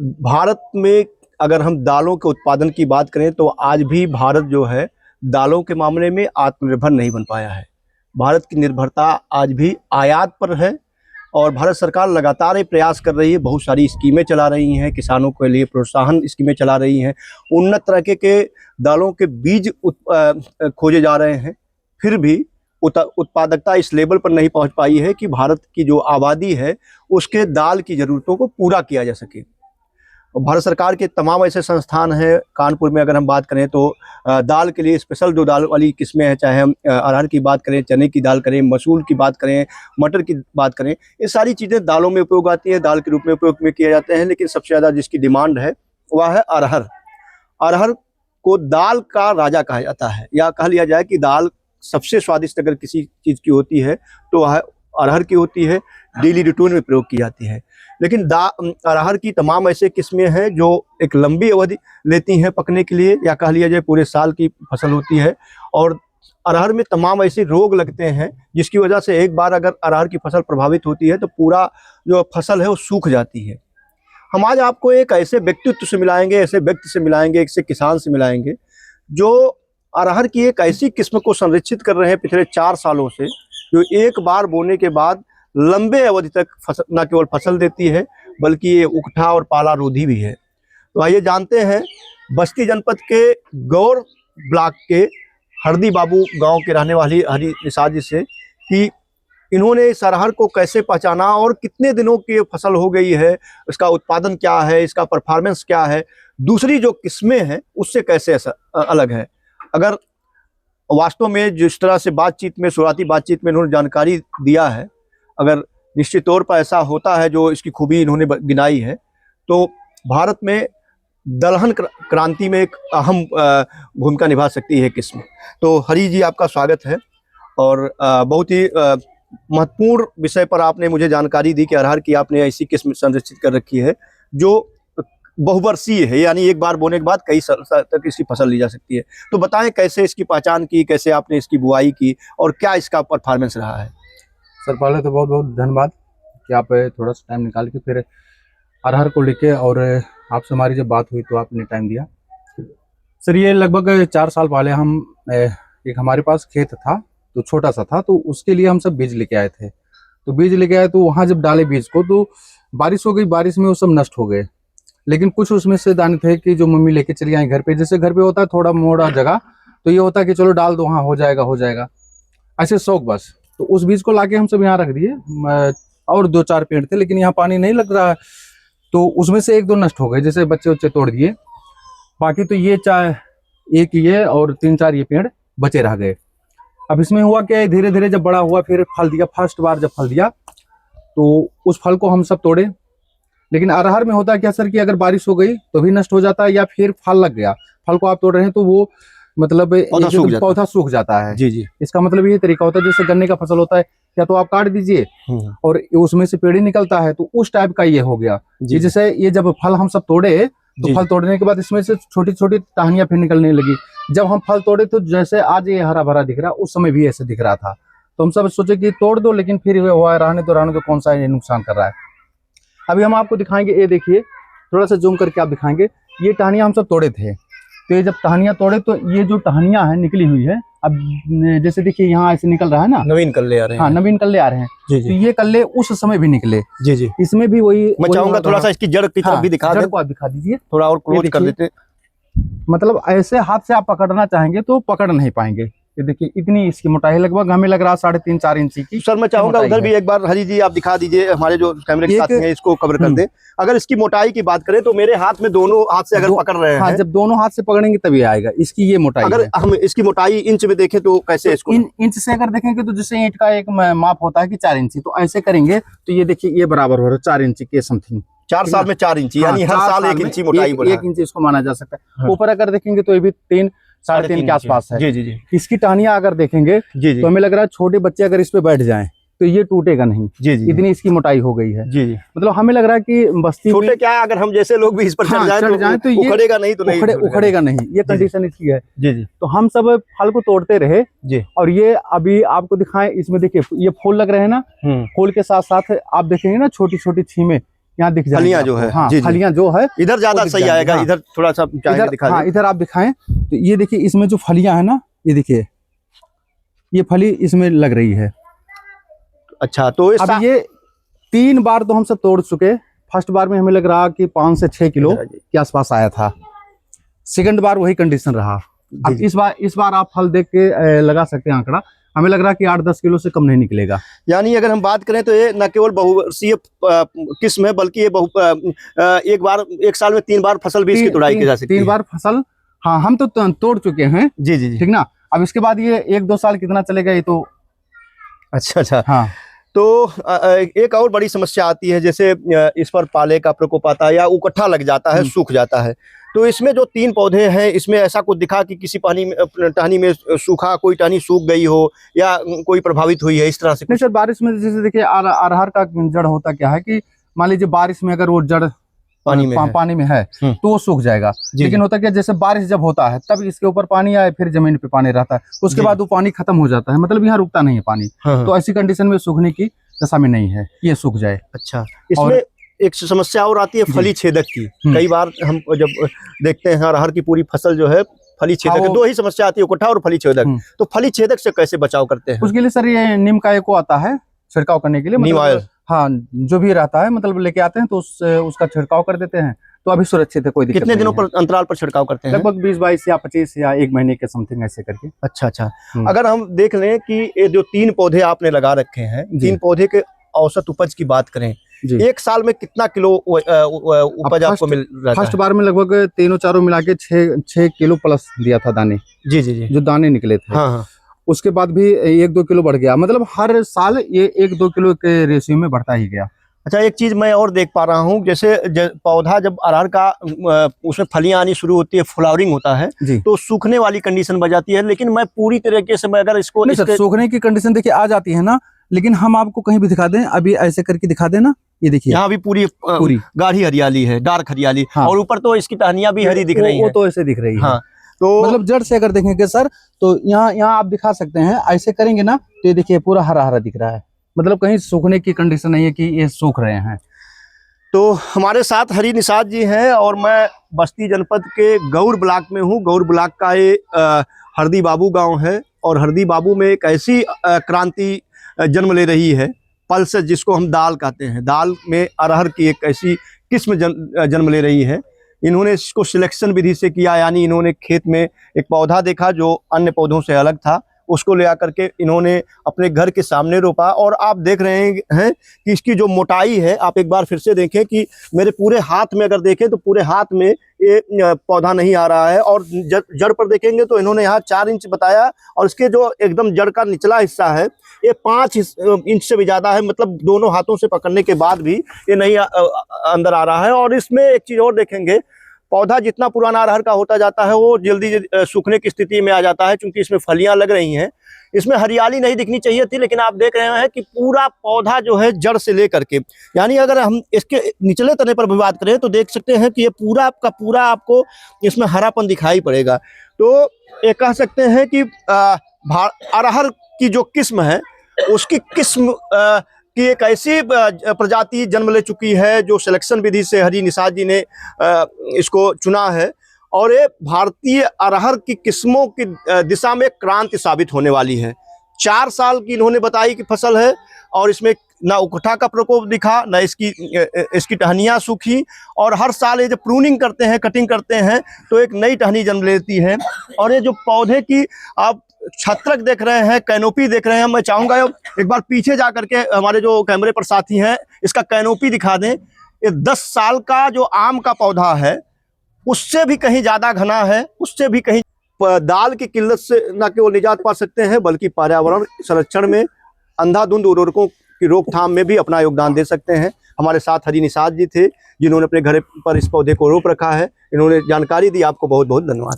भारत में अगर हम दालों के उत्पादन की बात करें तो आज भी भारत जो है दालों के मामले में आत्मनिर्भर नहीं बन पाया है। भारत की निर्भरता आज भी आयात पर है और भारत सरकार लगातार ये प्रयास कर रही है, बहुत सारी स्कीमें चला रही हैं, किसानों के लिए प्रोत्साहन स्कीमें चला रही हैं, उन्नत तरह के दालों के बीज खोजे जा रहे हैं। फिर भी उत्पादकता इस लेवल पर नहीं पहुंच पाई है कि भारत की जो आबादी है उसके दाल की ज़रूरतों को पूरा किया जा सके। भारत सरकार के तमाम ऐसे संस्थान हैं, कानपुर में अगर हम बात करें तो दाल के लिए स्पेशल जो दाल वाली किस्में हैं, चाहे हम अरहर की बात करें, चने की दाल करें, मसूर की बात करें, मटर की बात करें, ये सारी चीज़ें दालों में उपयोग आती हैं, दाल के रूप में उपयोग में किए जाते हैं। लेकिन सबसे ज़्यादा जिसकी डिमांड है वह है अरहर। अरहर को दाल का राजा कहा जाता है, या कह लिया जाए कि दाल सबसे स्वादिष्ट अगर किसी चीज़ की होती है तो वह अरहर की होती है, डेली रूटीन में प्रयोग की जाती है। लेकिन अरहर की तमाम ऐसे किस्में हैं जो एक लंबी अवधि लेती हैं पकने के लिए, या कह लिया जाए पूरे साल की फसल होती है। और अरहर में तमाम ऐसे रोग लगते हैं जिसकी वजह से एक बार अगर अरहर की फसल प्रभावित होती है तो पूरा जो फसल है वो सूख जाती है। हम आज आपको एक ऐसे व्यक्तित्व से मिलाएंगे, ऐसे व्यक्ति से मिलाएंगे, ऐसे किसान से मिलाएंगे जो अरहर की एक ऐसी किस्म को संरक्षित कर रहे हैं पिछले 4 सालों से, जो एक बार बोने के बाद लंबे अवधि तक न केवल फसल देती है बल्कि ये उकठा और पाला रोधी भी है। तो आइए जानते हैं बस्ती जनपद के गौर ब्लॉक के हरदी बाबू गांव के रहने वाली हरी निषाद जी से कि इन्होंने इस अरहर को कैसे पहचाना और कितने दिनों की फसल हो गई है, इसका उत्पादन क्या है, इसका परफॉर्मेंस क्या है, दूसरी जो किस्में हैं उससे कैसे अलग है। अगर वास्तव में जिस तरह से बातचीत में, शुरुआती बातचीत में इन्होंने जानकारी दिया है, अगर निश्चित तौर पर ऐसा होता है जो इसकी खूबी इन्होंने गिनाई है, तो भारत में दलहन क्रांति में एक अहम भूमिका निभा सकती है किस्म। तो हरी जी, आपका स्वागत है। और बहुत ही महत्वपूर्ण विषय पर आपने मुझे जानकारी दी कि अरहर की आपने ऐसी किस्म संरक्षित कर रखी है जो बहुवर्षीय है, यानी एक बार बोने के बाद कई साल तक इसकी फसल ली जा सकती है। तो बताएं कैसे इसकी पहचान की, कैसे आपने इसकी बुआई की और क्या इसका परफॉर्मेंस रहा है। सर, पहले तो बहुत बहुत धन्यवाद कि आप थोड़ा सा टाइम निकाल के फिर अरहर को लेके और आपसे हमारी जब बात हुई तो आपने टाइम दिया। सर, ये लगभग 4 साल पहले हम एक हमारे पास खेत था, तो छोटा सा था, तो उसके लिए हम सब बीज लेके आए थे। तो बीज लेके आए तो वहाँ जब डाले बीज को तो बारिश हो गई, बारिश में वो सब नष्ट हो गए। लेकिन कुछ उसमें से दाने थे कि जो मम्मी लेके चली आई घर पे। जैसे घर पे होता है थोड़ा मोड़ा जगह, तो ये होता है कि चलो डाल दो, हाँ हो जाएगा ऐसे शौक बस। तो उस बीज को लाके हम सब यहाँ रख दिए। और 2-4 पेड़ थे लेकिन यहाँ पानी नहीं लग रहा है, तो उसमें से 1-2 नष्ट हो गए, जैसे बच्चे तोड़ दिए। बाकी तो ये एक ये और 3-4 ये पेड़ बचे रह गए। अब इसमें हुआ क्या, धीरे धीरे जब बड़ा हुआ फिर फल दिया। फर्स्ट बार जब फल दिया तो उस फल को हम सब तोड़े। लेकिन अरहर में होता क्या सर कि अगर बारिश हो गई तो भी नष्ट हो जाता है, या फिर फल लग गया, फल को आप तोड़ रहे हैं तो वो मतलब पौधा सूख जाता है। जी जी, इसका मतलब ये तरीका होता है जैसे गन्ने का फसल होता है, या तो आप काट दीजिए और उसमें से पेड़ ही निकलता है, तो उस टाइप का ये हो गया। जैसे ये जब फल हम सब तोड़े तो फल तोड़ने के बाद इसमें से छोटी छोटी टहनियां फिर निकलने लगी। जब हम फल तोड़े तो जैसे आज ये हरा भरा दिख रहा, उस समय भी ऐसे दिख रहा था। तो हम सब सोचे कि तोड़ दो, लेकिन फिर हुआ रहने दो, कौन सा ये नुकसान कर रहा है। अभी हम आपको दिखाएंगे, ये देखिए, थोड़ा सा जूम करके आप दिखाएंगे। ये टहनियां हम सब तोड़े थे, तो ये जब टहनियां तोड़े तो ये जो टहनियां है निकली हुई है, अब जैसे देखिए यहाँ ऐसे निकल रहा है ना, नवीन कल्ले आ रहे हैं। हाँ, नवीन कल्ले आ रहे हैं। जी जी। तो ये कल्ले उस समय भी निकले। जी जी, इसमें भी वही मैं चाहूंगा थोड़ा सा इसकी जड़ की तरफ भी दिखा जड़ को आप दिखा दीजिए, थोड़ा और क्लोज कर देते। मतलब ऐसे हाथ से आप पकड़ना चाहेंगे तो पकड़ नहीं पाएंगे। ये देखिए इतनी इसकी मोटाई, लगभग हमें लग रहा है 3.5-4 इंच की। सर, मैं चाहूंगा उधर भी एक बार हरी जी आप दिखा दीजिए, हमारे जो कैमरे के साथ हैं इसको कवर कर दे। अगर इसकी मोटाई की बात करें तो मेरे हाथ में दोनों हाथ से अगर पकड़ रहे हैं, हाँ, जब दोनों हाथ से पकड़ेंगे तभी आएगा। इसकी ये मोटाई अगर हम इसकी मोटाई इंच में देखें तो कैसे इसको इंच से अगर देखेंगे तो जैसे ईंट का एक माप होता है कि 4 इंची, तो ऐसे करेंगे तो ये देखिए ये बराबर हो रहा है 4 इंच के समथिंग। 4 साल में 4 इंची, यानी हर साल 1 इंची मोटाई बढ़ा है। 1 इंच इसको माना जा सकता है। ऊपर अगर देखेंगे तो ये भी 3-3.5 के आसपास है। जी जी जी। इसकी टहनियां अगर देखेंगे जी तो हमें लग रहा है छोटे बच्चे अगर इस पे बैठ जाएं तो ये टूटेगा नहीं। जी जी, इतनी इसकी मोटाई हो गई है। जी जी। मतलब हमें लग रहा है कि बस्ती छोटे क्या है, अगर हम जैसे लोग भी इस पर चढ़ जाएं तो ये उखड़ेगा नहीं, तो नहीं उखड़ेगा नहीं, ये कंडीशन इसकी है। जी जी। तो हम सब फल को तोड़ते रहे जी, और ये अभी आपको दिखाएं, इसमें देखिए ये फूल लग रहे हैं ना, फूल के साथ साथ आप देखेंगे ना छोटी छोटी छीमें, यहाँ दिख जाएंगे फलियां जो आपको। है, हाँ, जी, जी। फलियां जो है इधर ज्यादा दिख सही जाएंगे, आएगा, हाँ। इधर थोड़ा सा इधर, दिखा हाँ, दे। इधर आप दिखाएं तो ये देखिए इसमें जो फलियां है ना, ये देखिए ये फली इसमें लग रही है। अच्छा, तो अब ये 3 बार तो हम सब तोड़ चुके। फर्स्ट बार में हमें लग रहा कि 5 से 6 किलो के आसपास आया था। सेकंड बार वही कंडीशन रहा। अब इस बार आप फल देख के लगा सकते हैं आंकड़ा, हमें लग रहा है कि 8-10 किलो से कम नहीं निकलेगा। यानी अगर हम बात करें तो ये न केवल बहुवर्षीय किस्म है, बल्कि ये एक साल में 3 बार फसल भी इसकी तुड़ाई की जा सकती है। 3 बार फसल, हाँ, हम तो तोड़ चुके हैं। जी जी जी, ठीक ना। अब इसके बाद ये 1-2 साल कितना चलेगा ये तो। अच्छा अच्छा, हाँ। तो एक और बड़ी समस्या आती है, जैसे इस पर पाले का प्रकोप आता है या उकट्ठा लग जाता है, सूख जाता है। तो इसमें जो 3 पौधे हैं, इसमें ऐसा कुछ दिखा कि किसी टहनी में सूखा, कोई टहनी सूख गई हो या कोई प्रभावित हुई है, इस तरह से? नहीं सर, बारिश में जैसे देखिए अरहर का जड़ होता क्या है कि मान लीजिए बारिश में अगर वो जड़ पानी में है तो वो सूख जाएगा। लेकिन होता क्या, जैसे बारिश जब होता है तब इसके ऊपर पानी आए, फिर जमीन पे पानी रहता है, उसके बाद वो पानी खत्म हो जाता है, मतलब यहाँ रुकता नहीं है पानी। तो ऐसी कंडीशन में सूखने की दशा में नहीं है, ये सूख जाए। अच्छा, इसमें एक समस्या और आती है फली छेदक की। कई बार हम जब देखते हैं अरहर की पूरी फसल जो है फली छेदक, 2 ही समस्या आती है, उकट्ठा और फली छेदक। तो फली छेदक से कैसे बचाव करते हैं? उसके लिए सर ये नीम का एक आता है छिड़काव करने के लिए, नीम ऑयल, हाँ, जो भी रहता है मतलब लेके आते हैं तो उसका छिड़काव कर देते हैं, तो अभी सुरक्षित है, कोई दिक्कत कितने दिनों पर अंतराल पर छिड़काव करते हैं? लगभग 20-22 या 25 या 1 महीने के समथिंग ऐसे करके। अच्छा अच्छा, अगर हम देख लें कि ये जो 3 पौधे आपने लगा रखे हैं, 3 पौधे के औसत उपज की बात करें, 1 साल में कितना किलो उपज आपको मिल रहा है? फर्स्ट बार में लगभग तीनों चारों मिला के 6 किलो प्लस दिया था दाने। जी जी जी, जो दाने निकले थे। हाँ हाँ। उसके बाद भी 1-2 किलो बढ़ गया, मतलब हर साल ये 1-2 किलो के रेशियो में बढ़ता ही गया। अच्छा, एक चीज मैं और देख पा रहा हूँ, जैसे पौधा जब अरहर का उसमें फलियां आनी शुरू होती है, फ्लावरिंग होता है, तो सूखने वाली कंडीशन बन जाती है। लेकिन मैं पूरी तरीके से, मैं अगर इसको सूखने की कंडीशन देखिए आ जाती है ना, लेकिन हम आपको कहीं भी दिखा दें, अभी ऐसे करके दिखा देना, ये देखिए यहाँ भी पूरी गाढ़ी हरियाली है, डार्क हरियाली। हाँ। और ऊपर तो इसकी टहनियां भी हरी दिख रही है, वो तो ऐसे दिख रही है। हाँ, तो मतलब जड़ से अगर देखेंगे सर तो यहाँ आप दिखा सकते हैं, ऐसे करेंगे ना तो ये देखिए पूरा हरा हरा दिख रहा है, मतलब कहीं सूखने की कंडीशन नहीं है कि ये सूख रहे हैं। तो हमारे साथ हरी निषाद जी हैं और मैं बस्ती जनपद के गौर ब्लॉक में हूँ। गौर ब्लॉक का ये हरदी बाबू गांव है और हरदी बाबू में एक ऐसी क्रांति जन्म ले रही है, पल्स जिसको हम दाल कहते हैं। दाल में अरहर की एक ऐसी किस्म जन्म ले रही है। इन्होंने इसको सिलेक्शन विधि से किया, यानी इन्होंने खेत में एक पौधा देखा जो अन्य पौधों से अलग था, उसको ले आकर के इन्होंने अपने घर के सामने रोपा। और आप देख रहे हैं कि इसकी जो मोटाई है, आप एक बार फिर से देखें कि मेरे पूरे हाथ में अगर देखें तो पूरे हाथ में ये पौधा नहीं आ रहा है। और जड़ पर देखेंगे तो इन्होंने यहाँ 4 इंच बताया, और इसके जो एकदम जड़ का निचला हिस्सा है ये 5 इंच से भी ज़्यादा है, मतलब दोनों हाथों से पकड़ने के बाद भी ये नहीं अंदर आ रहा है। और इसमें एक चीज़ और देखेंगे, पौधा जितना पुराना अरहर का होता जाता है वो जल्दी सूखने की स्थिति में आ जाता है, क्योंकि इसमें फलियां लग रही हैं। इसमें हरियाली नहीं दिखनी चाहिए थी, लेकिन आप देख रहे हैं कि पूरा पौधा जो है जड़ से लेकर के, यानी अगर हम इसके निचले तने पर भी बात करें तो देख सकते हैं कि ये पूरा का पूरा आपको इसमें हरापन दिखाई पड़ेगा। तो ये कह सकते हैं कि अरहर की जो किस्म है उसकी किस्म की एक ऐसी प्रजाति जन्म ले चुकी है जो सिलेक्शन विधि से हरी निषाद जी ने इसको चुना है। और ये भारतीय अरहर की किस्मों की दिशा में क्रांति साबित होने वाली है। 4 साल की इन्होंने बताई कि फसल है, और इसमें ना उकठा का प्रकोप दिखा, ना इसकी टहनियाँ सूखी। और हर साल ये जब प्रूनिंग करते हैं, कटिंग करते हैं, तो एक नई टहनी जन्म लेती है। और ये जो पौधे की आप छत्रक देख रहे हैं, कैनोपी देख रहे हैं, मैं चाहूँगा एक बार पीछे जा करके हमारे जो कैमरे पर साथी हैं इसका कैनोपी दिखा दें। ये 10 साल का जो आम का पौधा है उससे भी कहीं ज़्यादा घना है, उससे भी कहीं। दाल की किल्लत से न केवल निजात पा सकते हैं, बल्कि पर्यावरण संरक्षण में, अंधाधुंध उर्वरकों की रोकथाम में भी अपना योगदान दे सकते हैं। हमारे साथ हरी निषाद जी थे जिन्होंने अपने घर पर इस पौधे को रोप रखा है। इन्होंने जानकारी दी, आपको बहुत बहुत धन्यवाद।